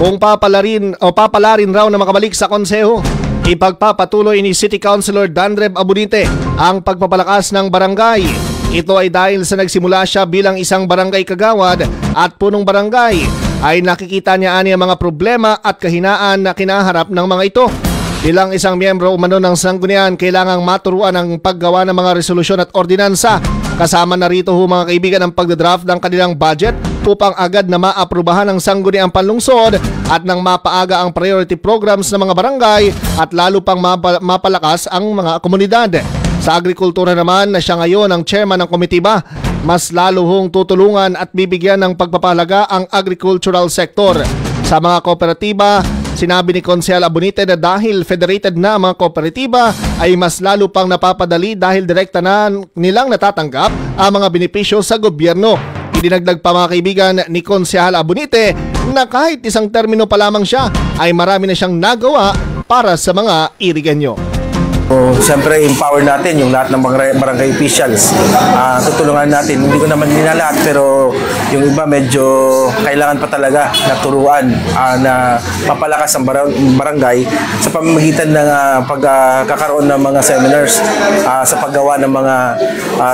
kung papalarin raw na makabalik sa konseho. Ipagpapatuloy ni City Councilor Dandrev Abunite ang pagpapalakas ng barangay. Ito ay dahil sa nagsimula siya bilang isang barangay kagawad at punong barangay ay nakikita niya ang mga problema at kahinaan na kinaharap ng mga ito. Bilang isang miyembro umano ng sanggunian, kailangang maturuan ang paggawa ng mga resolusyon at ordinansa. Kasama na rito mga kaibigan ang pagdadraft ng kanilang budget upang agad na maaprubahan ng sangguniang panlungsod at nang mapaaga ang priority programs ng mga barangay at lalo pang mapalakas ang mga komunidad. Sa agrikultura naman na siya ngayon ang chairman ng komitiba, mas lalo hong tutulungan at bibigyan ng pagpapahalaga ang agricultural sector. Sa mga kooperatiba, sinabi ni Konsehal Abunite na dahil federated na ang mga kooperatiba ay mas lalo pang napapadali dahil direkta na nilang natatanggap ang mga benepisyo sa gobyerno. Idinagdag pa mga kaibigan ni Konsehal Abunite na kahit isang termino pa lamang siya ay marami na siyang nagawa para sa mga iriganyo. Siyempre, empower natin yung lahat ng mga barangay officials. Tutulungan natin. Hindi ko naman nilalahat, pero yung iba medyo kailangan pa talaga na turuan na papalakas ang barangay sa pamamagitan ng pagkakaroon ng mga seminars sa paggawa ng mga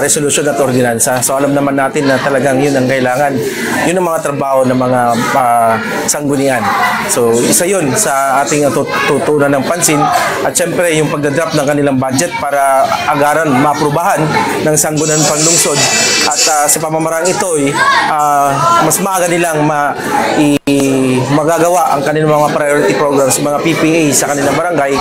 resolution at ordinansa. So alam naman natin na talagang yun ang kailangan. Yun ang mga trabaho ng mga sanggunian. So isa yun sa ating tutunan ng pansin. At siyempre, yung pagdadraft ng kanilang budget para agaran maaprubahan ng sangguniang panlungsod at sa pamamaraan ito mas maaga nilang magagawa ang kanilang mga priority programs, mga PPA sa kanilang barangay.